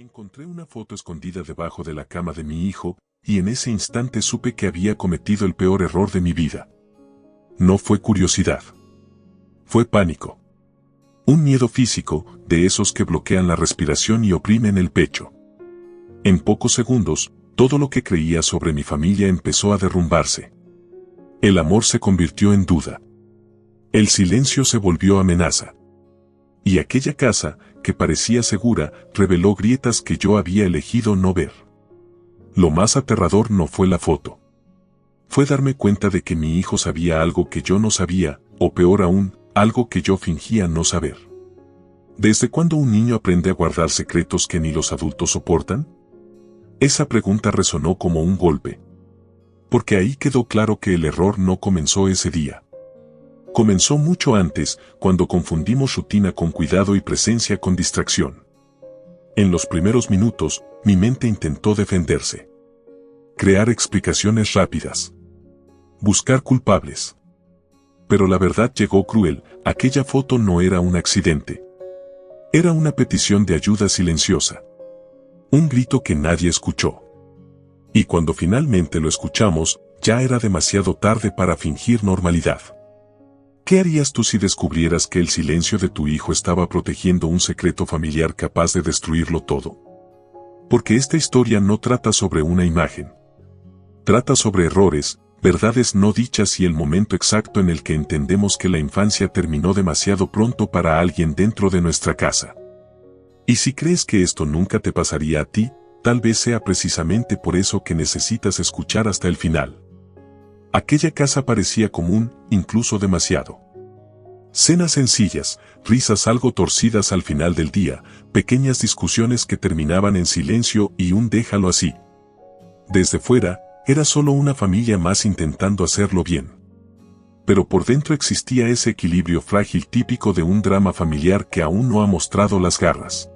Encontré una foto escondida debajo de la cama de mi hijo, y en ese instante supe que había cometido el peor error de mi vida. No fue curiosidad. Fue pánico. Un miedo físico, de esos que bloquean la respiración y oprimen el pecho. En pocos segundos, todo lo que creía sobre mi familia empezó a derrumbarse. El amor se convirtió en duda. El silencio se volvió amenaza. Y aquella casa, que parecía segura, reveló grietas que yo había elegido no ver. Lo más aterrador no fue la foto. Fue darme cuenta de que mi hijo sabía algo que yo no sabía, o peor aún, algo que yo fingía no saber. ¿Desde cuándo un niño aprende a guardar secretos que ni los adultos soportan? Esa pregunta resonó como un golpe. Porque ahí quedó claro que el error no comenzó ese día. Comenzó mucho antes, cuando confundimos rutina con cuidado y presencia con distracción. En los primeros minutos, mi mente intentó defenderse. Crear explicaciones rápidas. Buscar culpables. Pero la verdad llegó cruel, aquella foto no era un accidente. Era una petición de ayuda silenciosa. Un grito que nadie escuchó. Y cuando finalmente lo escuchamos, ya era demasiado tarde para fingir normalidad. ¿Qué harías tú si descubrieras que el silencio de tu hijo estaba protegiendo un secreto familiar capaz de destruirlo todo? Porque esta historia no trata sobre una imagen. Trata sobre errores, verdades no dichas y el momento exacto en el que entendemos que la infancia terminó demasiado pronto para alguien dentro de nuestra casa. Y si crees que esto nunca te pasaría a ti, tal vez sea precisamente por eso que necesitas escuchar hasta el final. Aquella casa parecía común, incluso demasiado. Cenas sencillas, risas algo torcidas al final del día, pequeñas discusiones que terminaban en silencio y un déjalo así. Desde fuera, era solo una familia más intentando hacerlo bien. Pero por dentro existía ese equilibrio frágil típico de un drama familiar que aún no ha mostrado las garras.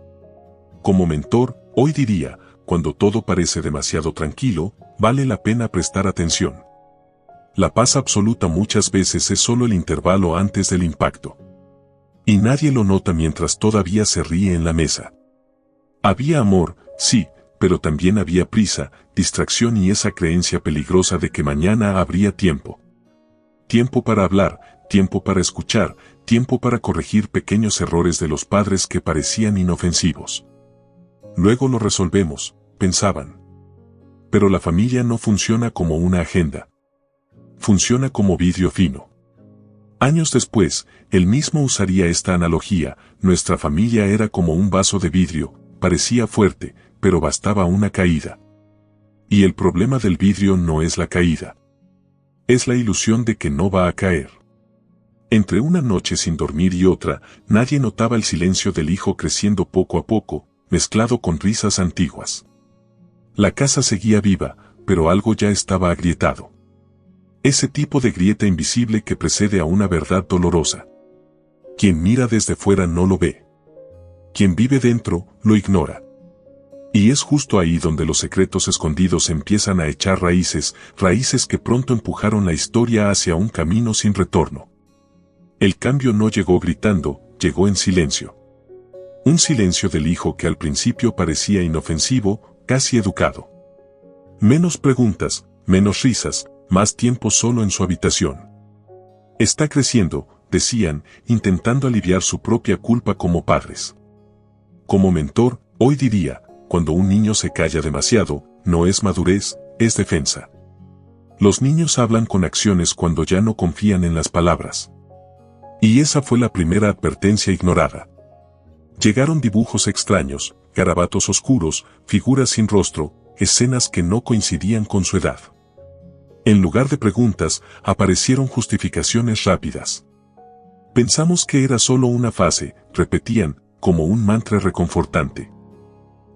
Como mentor, hoy diría, cuando todo parece demasiado tranquilo, vale la pena prestar atención. La paz absoluta muchas veces es solo el intervalo antes del impacto. Y nadie lo nota mientras todavía se ríe en la mesa. Había amor, sí, pero también había prisa, distracción y esa creencia peligrosa de que mañana habría tiempo. Tiempo para hablar, tiempo para escuchar, tiempo para corregir pequeños errores de los padres que parecían inofensivos. Luego lo resolvemos, pensaban. Pero la familia no funciona como una agenda. Funciona como vidrio fino. Años después, él mismo usaría esta analogía, nuestra familia era como un vaso de vidrio, parecía fuerte, pero bastaba una caída. Y el problema del vidrio no es la caída. Es la ilusión de que no va a caer. Entre una noche sin dormir y otra, nadie notaba el silencio del hijo creciendo poco a poco, mezclado con risas antiguas. La casa seguía viva, pero algo ya estaba agrietado. Ese tipo de grieta invisible que precede a una verdad dolorosa. Quien mira desde fuera no lo ve. Quien vive dentro, lo ignora. Y es justo ahí donde los secretos escondidos empiezan a echar raíces, raíces que pronto empujaron la historia hacia un camino sin retorno. El cambio no llegó gritando, llegó en silencio. Un silencio del hijo que al principio parecía inofensivo, casi educado. Menos preguntas, menos risas, más tiempo solo en su habitación. Está creciendo, decían, intentando aliviar su propia culpa como padres. Como mentor, hoy diría, cuando un niño se calla demasiado, no es madurez, es defensa. Los niños hablan con acciones cuando ya no confían en las palabras. Y esa fue la primera advertencia ignorada. Llegaron dibujos extraños, garabatos oscuros, figuras sin rostro, escenas que no coincidían con su edad. En lugar de preguntas, aparecieron justificaciones rápidas. Pensamos que era solo una fase, repetían, como un mantra reconfortante.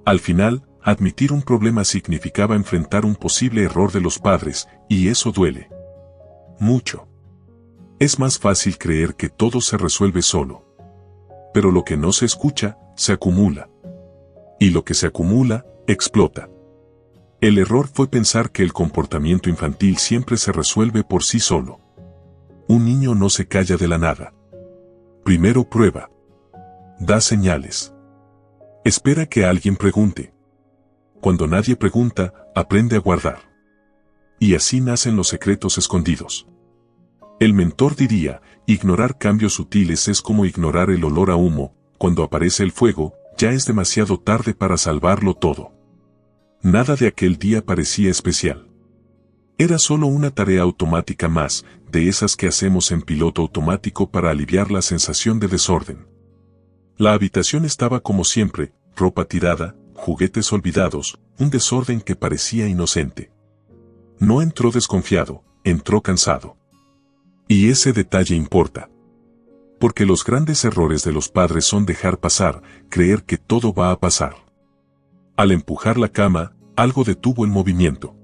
Al final, admitir un problema significaba enfrentar un posible error de los padres, y eso duele. Mucho. Es más fácil creer que todo se resuelve solo. Pero lo que no se escucha, se acumula. Y lo que se acumula, explota. El error fue pensar que el comportamiento infantil siempre se resuelve por sí solo. Un niño no se calla de la nada. Primero prueba. Da señales. Espera que alguien pregunte. Cuando nadie pregunta, aprende a guardar. Y así nacen los secretos escondidos. El mentor diría, ignorar cambios sutiles es como ignorar el olor a humo, cuando aparece el fuego, ya es demasiado tarde para salvarlo todo. Nada de aquel día parecía especial. Era solo una tarea automática más, de esas que hacemos en piloto automático para aliviar la sensación de desorden. La habitación estaba como siempre, ropa tirada, juguetes olvidados, un desorden que parecía inocente. No entró desconfiado, entró cansado. Y ese detalle importa. Porque los grandes errores de los padres son dejar pasar, creer que todo va a pasar. Al empujar la cama, algo detuvo el movimiento.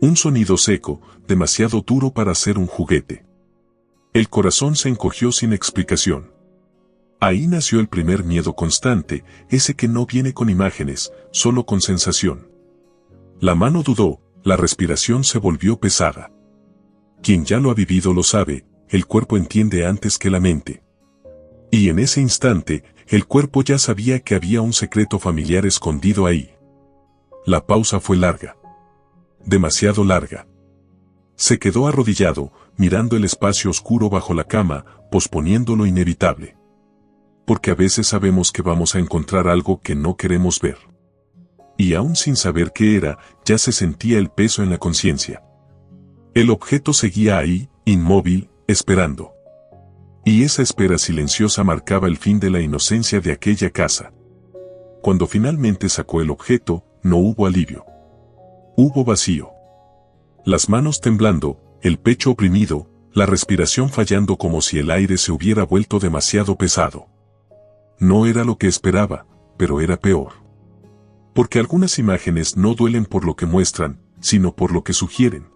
Un sonido seco, demasiado duro para ser un juguete. El corazón se encogió sin explicación. Ahí nació el primer miedo constante, ese que no viene con imágenes, solo con sensación. La mano dudó, la respiración se volvió pesada. Quien ya lo ha vivido lo sabe, el cuerpo entiende antes que la mente. Y en ese instante, el cuerpo ya sabía que había un secreto familiar escondido ahí. La pausa fue larga. Demasiado larga. Se quedó arrodillado, mirando el espacio oscuro bajo la cama, posponiendo lo inevitable. Porque a veces sabemos que vamos a encontrar algo que no queremos ver. Y aún sin saber qué era, ya se sentía el peso en la conciencia. El objeto seguía ahí, inmóvil, esperando. Y esa espera silenciosa marcaba el fin de la inocencia de aquella casa. Cuando finalmente sacó el objeto, no hubo alivio. Hubo vacío. Las manos temblando, el pecho oprimido, la respiración fallando como si el aire se hubiera vuelto demasiado pesado. No era lo que esperaba, pero era peor. Porque algunas imágenes no duelen por lo que muestran, sino por lo que sugieren.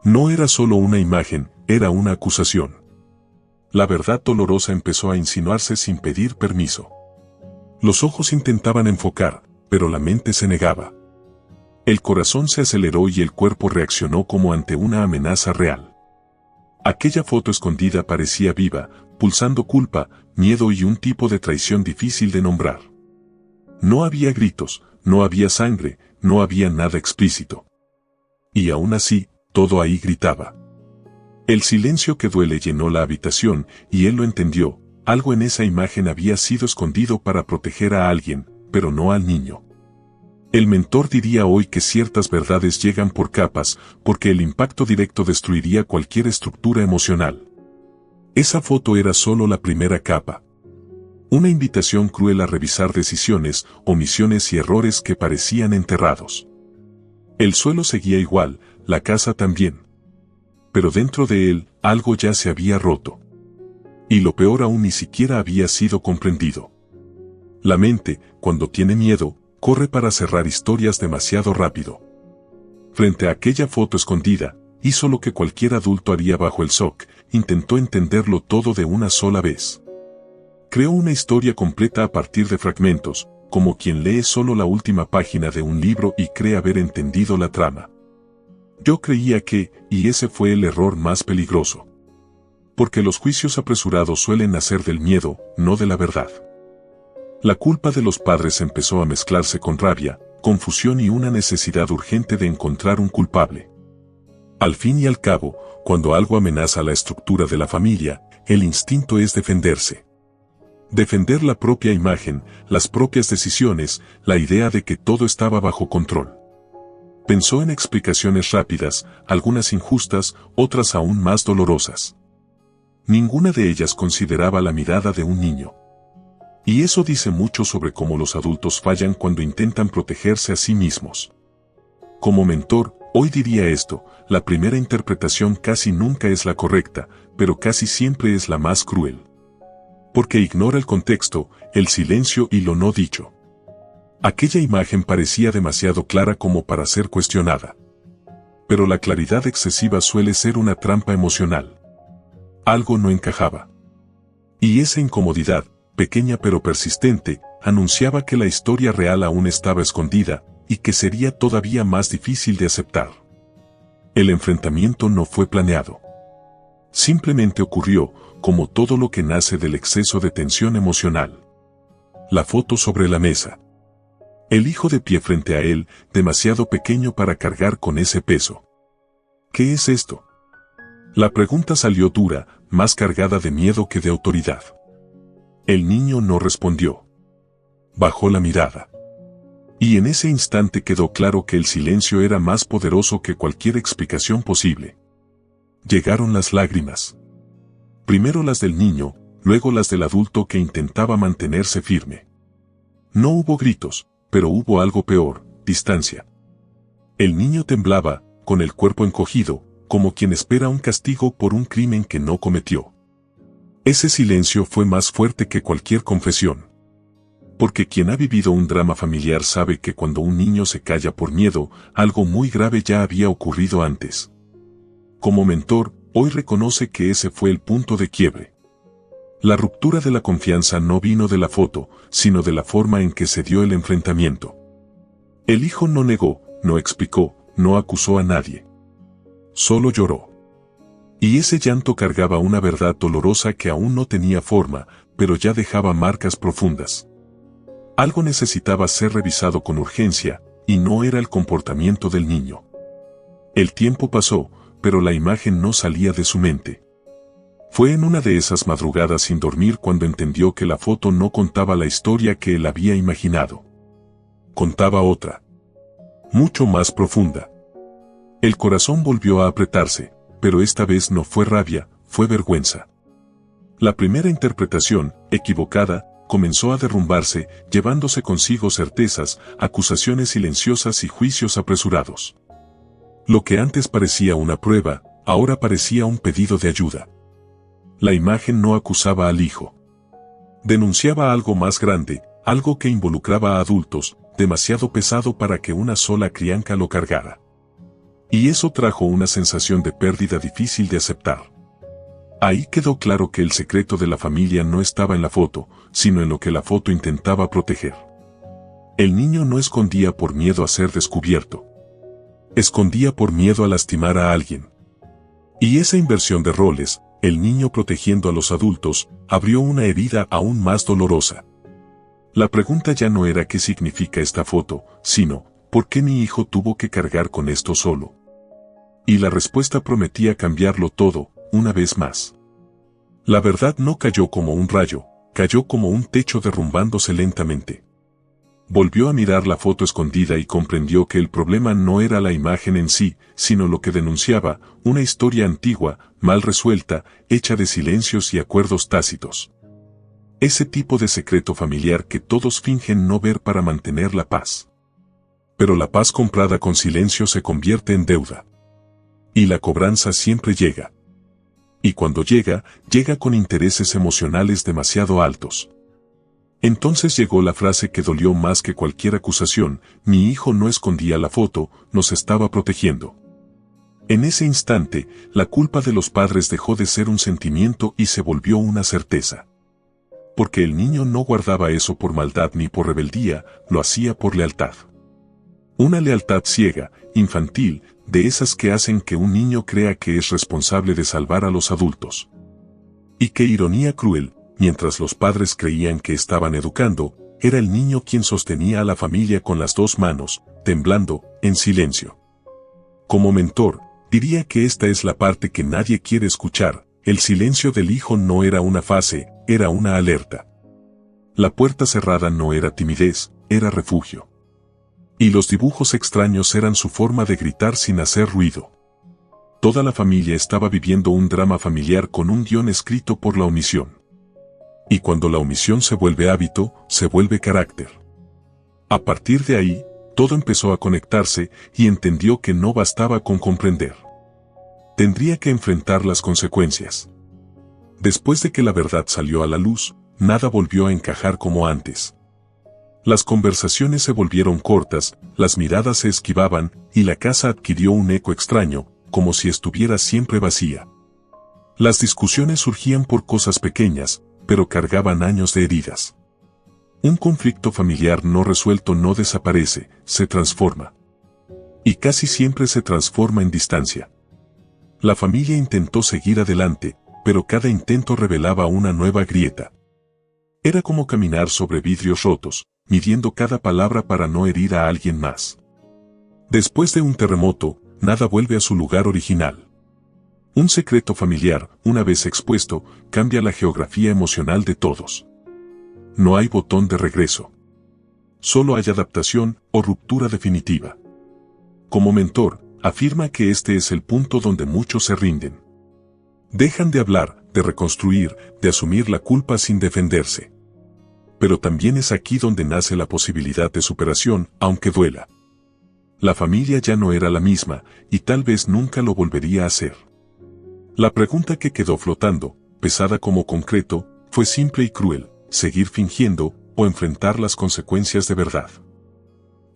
No era solo una imagen, era una acusación. La verdad dolorosa empezó a insinuarse sin pedir permiso. Los ojos intentaban enfocar, pero la mente se negaba. El corazón se aceleró y el cuerpo reaccionó como ante una amenaza real. Aquella foto escondida parecía viva, pulsando culpa, miedo y un tipo de traición difícil de nombrar. No había gritos, no había sangre, no había nada explícito. Y aún así, todo ahí gritaba. El silencio que duele llenó la habitación, y él lo entendió, algo en esa imagen había sido escondido para proteger a alguien, pero no al niño. El mentor diría hoy que ciertas verdades llegan por capas, porque el impacto directo destruiría cualquier estructura emocional. Esa foto era solo la primera capa. Una invitación cruel a revisar decisiones, omisiones y errores que parecían enterrados. El suelo seguía igual, la casa también. Pero dentro de él, algo ya se había roto. Y lo peor aún ni siquiera había sido comprendido. La mente, cuando tiene miedo, corre para cerrar historias demasiado rápido. Frente a aquella foto escondida, hizo lo que cualquier adulto haría bajo el shock, intentó entenderlo todo de una sola vez. Creó una historia completa a partir de fragmentos, como quien lee solo la última página de un libro y cree haber entendido la trama. Yo creía que, y ese fue el error más peligroso. Porque los juicios apresurados suelen nacer del miedo, no de la verdad. La culpa de los padres empezó a mezclarse con rabia, confusión y una necesidad urgente de encontrar un culpable. Al fin y al cabo, cuando algo amenaza la estructura de la familia, el instinto es defenderse. Defender la propia imagen, las propias decisiones, la idea de que todo estaba bajo control. Pensó en explicaciones rápidas, algunas injustas, otras aún más dolorosas. Ninguna de ellas consideraba la mirada de un niño. Y eso dice mucho sobre cómo los adultos fallan cuando intentan protegerse a sí mismos. Como mentor, hoy diría esto, la primera interpretación casi nunca es la correcta, pero casi siempre es la más cruel. Porque ignora el contexto, el silencio y lo no dicho. Aquella imagen parecía demasiado clara como para ser cuestionada. Pero la claridad excesiva suele ser una trampa emocional. Algo no encajaba. Y esa incomodidad, pequeña pero persistente, anunciaba que la historia real aún estaba escondida, y que sería todavía más difícil de aceptar. El enfrentamiento no fue planeado. Simplemente ocurrió, como todo lo que nace del exceso de tensión emocional. la foto sobre la mesa. El hijo de pie frente a él, demasiado pequeño para cargar con ese peso. ¿Qué es esto? La pregunta salió dura, más cargada de miedo que de autoridad. El niño no respondió. Bajó la mirada. Y en ese instante quedó claro que el silencio era más poderoso que cualquier explicación posible. Llegaron las lágrimas. Primero las del niño, luego las del adulto que intentaba mantenerse firme. No hubo gritos, pero hubo algo peor, distancia. El niño temblaba, con el cuerpo encogido, como quien espera un castigo por un crimen que no cometió. Ese silencio fue más fuerte que cualquier confesión. Porque quien ha vivido un drama familiar sabe que cuando un niño se calla por miedo, algo muy grave ya había ocurrido antes. Como mentor, hoy reconoce que ese fue el punto de quiebre. La ruptura de la confianza no vino de la foto, sino de la forma en que se dio el enfrentamiento. El hijo no negó, no explicó, no acusó a nadie. Solo lloró. Y ese llanto cargaba una verdad dolorosa que aún no tenía forma, pero ya dejaba marcas profundas. Algo necesitaba ser revisado con urgencia, y no era el comportamiento del niño. El tiempo pasó, pero la imagen no salía de su mente. Fue en una de esas madrugadas sin dormir cuando entendió que la foto no contaba la historia que él había imaginado. Contaba otra. Mucho más profunda. El corazón volvió a apretarse, pero esta vez no fue rabia, fue vergüenza. La primera interpretación, equivocada, comenzó a derrumbarse, llevándose consigo certezas, acusaciones silenciosas y juicios apresurados. Lo que antes parecía una prueba, ahora parecía un pedido de ayuda. La imagen no acusaba al hijo. Denunciaba algo más grande, algo que involucraba a adultos, demasiado pesado para que una sola crianca lo cargara. Y eso trajo una sensación de pérdida difícil de aceptar. Ahí quedó claro que el secreto de la familia no estaba en la foto, sino en lo que la foto intentaba proteger. El niño no escondía por miedo a ser descubierto. Escondía por miedo a lastimar a alguien. Y esa inversión de roles, el niño protegiendo a los adultos, abrió una herida aún más dolorosa. La pregunta ya no era qué significa esta foto, sino, ¿por qué mi hijo tuvo que cargar con esto solo? Y la respuesta prometía cambiarlo todo, una vez más. La verdad no cayó como un rayo, cayó como un techo derrumbándose lentamente. Volvió a mirar la foto escondida y comprendió que el problema no era la imagen en sí, sino lo que denunciaba, una historia antigua, mal resuelta, hecha de silencios y acuerdos tácitos. Ese tipo de secreto familiar que todos fingen no ver para mantener la paz. Pero la paz comprada con silencio se convierte en deuda. Y la cobranza siempre llega. Y cuando llega, llega con intereses emocionales demasiado altos. Entonces llegó la frase que dolió más que cualquier acusación: mi hijo no escondía la foto, nos estaba protegiendo. En ese instante, la culpa de los padres dejó de ser un sentimiento y se volvió una certeza. Porque el niño no guardaba eso por maldad ni por rebeldía, lo hacía por lealtad. Una lealtad ciega, infantil, de esas que hacen que un niño crea que es responsable de salvar a los adultos. Y qué ironía cruel, mientras los padres creían que estaban educando, era el niño quien sostenía a la familia con las dos manos, temblando, en silencio. Como mentor, diría que esta es la parte que nadie quiere escuchar: el silencio del hijo no era una fase, era una alerta. La puerta cerrada no era timidez, era refugio. Y los dibujos extraños eran su forma de gritar sin hacer ruido. Toda la familia estaba viviendo un drama familiar con un guión escrito por la omisión. Y cuando la omisión se vuelve hábito, se vuelve carácter. A partir de ahí, todo empezó a conectarse y entendió que no bastaba con comprender. Tendría que enfrentar las consecuencias. Después de que la verdad salió a la luz, nada volvió a encajar como antes. Las conversaciones se volvieron cortas, las miradas se esquivaban, y la casa adquirió un eco extraño, como si estuviera siempre vacía. Las discusiones surgían por cosas pequeñas, pero cargaban años de heridas. Un conflicto familiar no resuelto no desaparece, se transforma. Y casi siempre se transforma en distancia. La familia intentó seguir adelante, pero cada intento revelaba una nueva grieta. Era como caminar sobre vidrios rotos, midiendo cada palabra para no herir a alguien más. Después de un terremoto, nada vuelve a su lugar original. Un secreto familiar, una vez expuesto, cambia la geografía emocional de todos. No hay botón de regreso. Solo hay adaptación o ruptura definitiva. Como mentor, afirma que este es el punto donde muchos se rinden. Dejan de hablar, de reconstruir, de asumir la culpa sin defenderse. Pero también es aquí donde nace la posibilidad de superación, aunque duela. La familia ya no era la misma, y tal vez nunca lo volvería a ser. La pregunta que quedó flotando, pesada como concreto, fue simple y cruel: seguir fingiendo o enfrentar las consecuencias de verdad.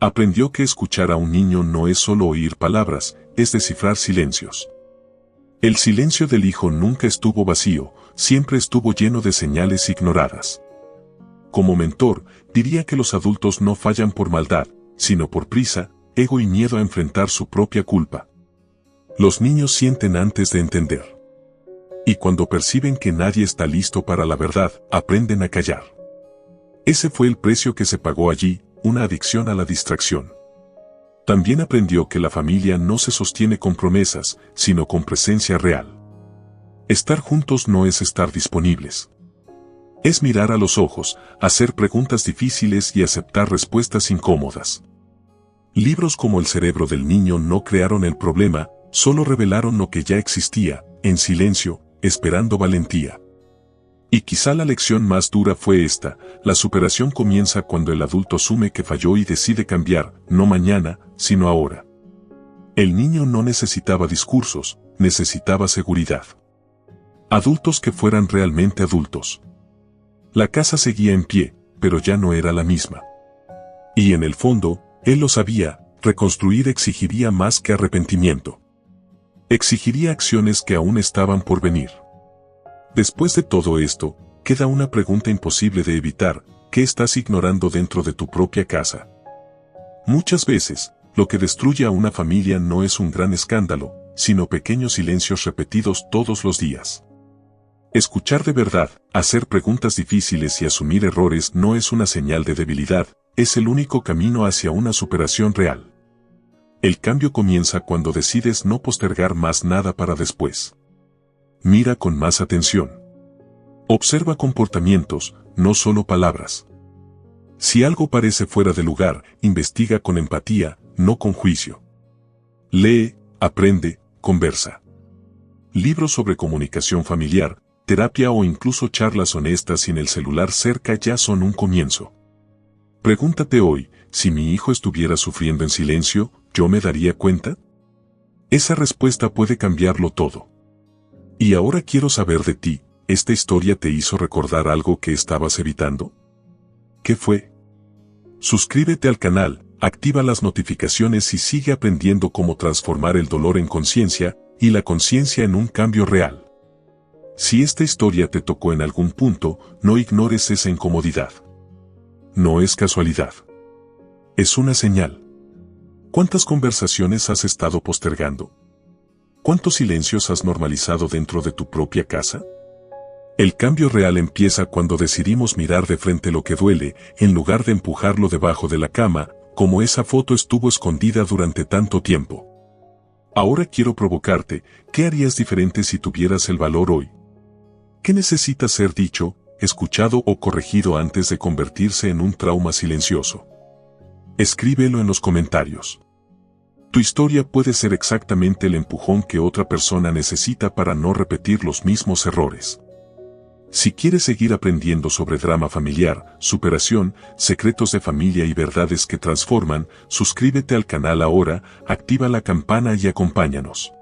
Aprendió que escuchar a un niño no es solo oír palabras, es descifrar silencios. El silencio del hijo nunca estuvo vacío, siempre estuvo lleno de señales ignoradas. Como mentor, diría que los adultos no fallan por maldad, sino por prisa, ego y miedo a enfrentar su propia culpa. Los niños sienten antes de entender. Y cuando perciben que nadie está listo para la verdad, aprenden a callar. Ese fue el precio que se pagó allí, una adicción a la distracción. También aprendió que la familia no se sostiene con promesas, sino con presencia real. Estar juntos no es estar disponibles. Es mirar a los ojos, hacer preguntas difíciles y aceptar respuestas incómodas. Libros como El cerebro del niño no crearon el problema, solo revelaron lo que ya existía, en silencio, esperando valentía. Y quizá la lección más dura fue esta: la superación comienza cuando el adulto asume que falló y decide cambiar, no mañana, sino ahora. El niño no necesitaba discursos, necesitaba seguridad. Adultos que fueran realmente adultos. La casa seguía en pie, pero ya no era la misma. Y en el fondo, él lo sabía, reconstruir exigiría más que arrepentimiento. Exigiría acciones que aún estaban por venir. Después de todo esto, queda una pregunta imposible de evitar: ¿qué estás ignorando dentro de tu propia casa? Muchas veces, lo que destruye a una familia no es un gran escándalo, sino pequeños silencios repetidos todos los días. Escuchar de verdad, hacer preguntas difíciles y asumir errores no es una señal de debilidad, es el único camino hacia una superación real. El cambio comienza cuando decides no postergar más nada para después. Mira con más atención. Observa comportamientos, no solo palabras. Si algo parece fuera de lugar, investiga con empatía, no con juicio. Lee, aprende, conversa. Libros sobre comunicación familiar, terapia o incluso charlas honestas sin el celular cerca ya son un comienzo. Pregúntate hoy: si mi hijo estuviera sufriendo en silencio, ¿yo me daría cuenta? Esa respuesta puede cambiarlo todo. Y ahora quiero saber de ti: ¿esta historia te hizo recordar algo que estabas evitando? ¿Qué fue? Suscríbete al canal, activa las notificaciones y sigue aprendiendo cómo transformar el dolor en conciencia, y la conciencia en un cambio real. Si esta historia te tocó en algún punto, no ignores esa incomodidad. No es casualidad. Es una señal. ¿Cuántas conversaciones has estado postergando? ¿Cuántos silencios has normalizado dentro de tu propia casa? El cambio real empieza cuando decidimos mirar de frente lo que duele, en lugar de empujarlo debajo de la cama, como esa foto estuvo escondida durante tanto tiempo. Ahora quiero provocarte: ¿qué harías diferente si tuvieras el valor hoy? ¿Qué necesita ser dicho, escuchado o corregido antes de convertirse en un trauma silencioso? Escríbelo en los comentarios. Tu historia puede ser exactamente el empujón que otra persona necesita para no repetir los mismos errores. Si quieres seguir aprendiendo sobre drama familiar, superación, secretos de familia y verdades que transforman, suscríbete al canal ahora, activa la campana y acompáñanos.